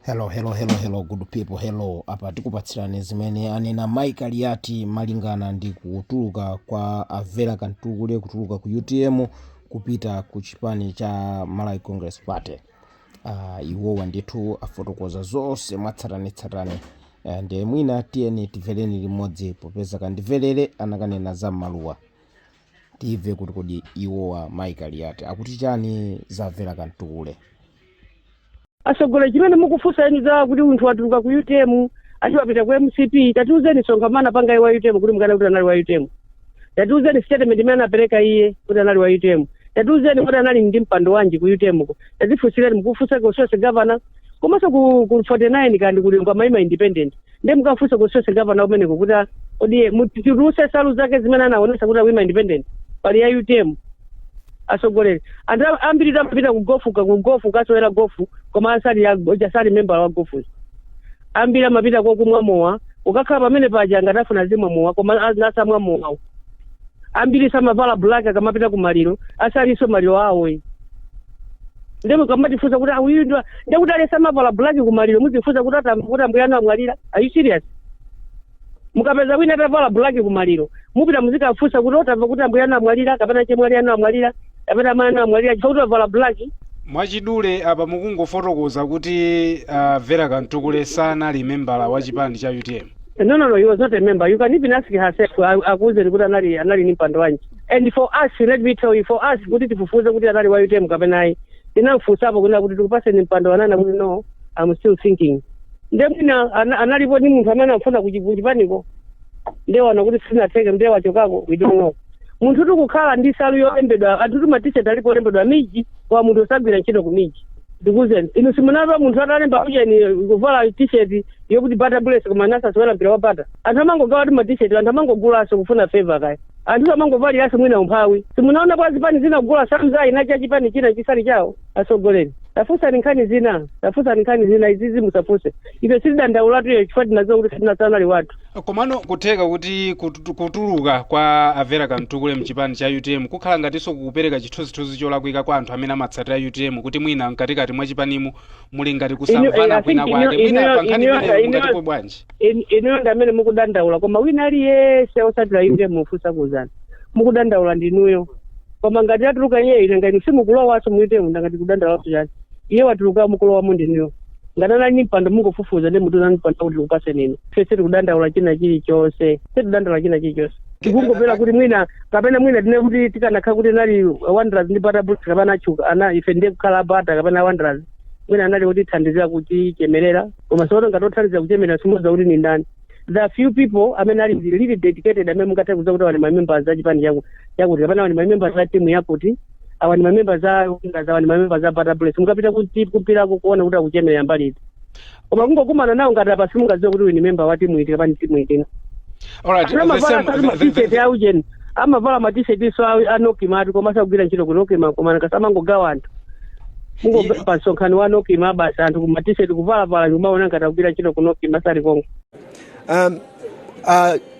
Hello, good people. Hello, apa tikupatsirani zimene anena Mike Aliati malingana ndi kutuluka kwa Avera Kantugule kutuluka ku UTM kupita ku chipani cha Malawi Congress Party. Iwowa ndithu afotokoza zonse mwatsatanetsatane. Ndi mwina tiyeni tivereni limodzi popeza kandimverere anakanena za maluwa. Tive kuti kodi iwowa Mike Aliati akuti chani za Avera Kantugule. Asogole chimene mukufunsa eni za kuti munthu watuluka ku UTM achiwapita ku MCP tatiuzeni songamana panga iwa UTM kuti mukana kuti anali wa UTM. Tatiuzeni statement imene anapereka iye kuti anali wa UTM. Tatiuzeni kuti anali ndi mpando wanji ku UTM ko. Tatifunsireni mukufunsa ku social governor komanso ku 49 kandi kuli ngwamaima independent. Ndi mukafunsa ku social governor umene kuti odi mutiruse salu zake zimene anaonesa kuti wima independent pali ya UTM. Asogolere ambiri tapita ku gofu kasowera gofu koma asali member wa gofu ambiri amapita kwa kumwa mowa ukakhala pamene paja ngatafuna zimwe mowa koma nasamwa mowa ambiri samavala black akamapita ku maliro asaliso maliro awo ndemo kamatifunsa kuti uyu ndikuti alesa mavala black ku maliro muzifunsa kuti ambuyana amwalira. Are you serious? Mukapeza wina atavala black ku maliro mupita muzikafunsa kuti otamva kuti ambuyana amwalira kapena chemwaliyana amwalira kapena mana amwalira chauti avala black. Mwachidule apa mukungofotokoza kuti Vera Kantugule sanali member wa chipani cha UTM. No, he was not a member. You can even ask herself akuze kuti anali ni mpando wanji. And for us, let me tell you, for us kuti tifufuze kuti anali wa UTM kapena ayi tinamfunsa apo kuti tikupase ni mpando wanana kuti no, I'm still thinking. Ndemina analipo ni munthu amene amfuna kuchipaniko ndewana kuti sinateke ndewa chokako we don't know. Munthu tikukhala ndi salu yolembedwa atuti matishet alipo olembedwa miji wa munthu osagwira ntchito ku miji. Ndikuzeni inu simunava munthu atalemba ujeni kuvala t-shirt yokuti bata bulesi koma nasa siwera mpira wa bata. Anthu amangogawa ti ma-t-shirt anthu amangogulaso kufuna favor kaya. Anthu amangovaliranso mwina umphawi. Simunaona kwa zipani zina kugula samza inacha chipani china chisali chawo. Asogoleni tafusa nkhani zina izizi musafuse ife silidandaula tuyo chifukwa tinazo kuti sinasanali watu. Komano kutheka kuti kutuluka kwa Avera Kantugule mchipani cha UTM kukhala ngatinso kukupereka chithunzithunzi cholakwika kwa anthu amene amatsatira UTM kuti mwina mkatikati mwa chipanimu muli ngati kusamvana kwina kwake mwina pankhani ngatipo bwanji. Ino ndi amene mukudandaula koma wina aliyese osatira UTM mufunsa kuzana mukudandaula ndinuyo koma ngati atuluka iye ine ngati simukulowaso mu UTM ngati kudandaula chani iye watuluka mukulowa mundinuyo ngatana ni mpando mungofufuza ndi mutu nani mpando kuti ukase nini fese kudandaula china chilichonse tikungopera kuti mwina kapena mwina tine kuti tikanakha kuti nali Wanderers ndi Bata Bulls kapena achuka ana ife ndiye kukhala Bata kapena Wanderers mwina anali kuti thandizira kuti chemerera koma sono ngatothandizira kuchemerera simuza kuti ni ndani. There are few people amene ali really dedicated amene mungathe kuza kuti wali members a chipani yakuti kapena wali members a team yakuti awani members awani members a Bata Bulls mukapita kuti kupirako kuona kuti akuchemerera mbali iti koma kungokumana nawo ngati apa simungaziwe kuti wini member wa team iti kapena team iti. Alright, amavala ma-t-shirt so anokima ati koma sagwira ntchito kunokima koma nkasamangogawa anthu mungopha nsonkhani wa nokima basi anthu ku ma-t-shirt kuvala kumaona ngati akugwira ntchito kunokima sali kongo.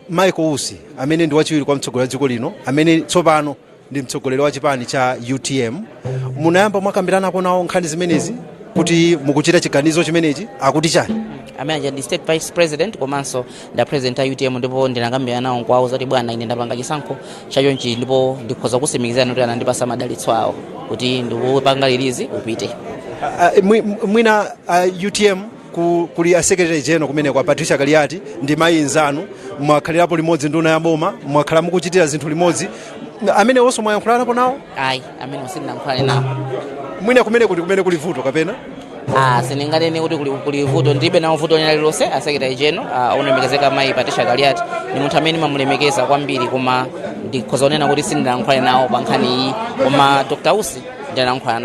Michael Usi amene ndi wachiwiri kwa mtsogoleri wa dziko lino amene tsopano ndi mtsogoleri wa chipani cha UTM munayamba mwakambiranapo nawo nkhani zimenezi kuti mukuchita chiganizo chimenechi akuti chani? Amene ndi state vice president komanso nda president ya UTM ndipo ndinakambirana nawo kwawo zoti bwana ine ndapanga chisankho chachonchi ndipo ndikhoza kusimikizana kuti anandipasa madalitso awo kuti ndikupanga release upite. Mwina UTM kuli a secretary general kumene kwa Patricia Kaliati ndi mayi nzanu mwakhalirapo limodzi nduna ya boma mwakhala mukuchitira zinthu limodzi amene onso mwayankhulanapo nawo? Ayi amene osindinankhulane nawo. Mwina kumene kuli vuto kapena? Sininganene kuti kuli vuto ndibe nawo vuto lina lilonse. A secretary general onemekezeka mayi Patricia Kaliati ni munthu amene mamulemekeza kwambiri koma ndikhoza kunena kuti sindinankhulane nawo pa nkhani iyi koma Dr. Usi ndinankhulana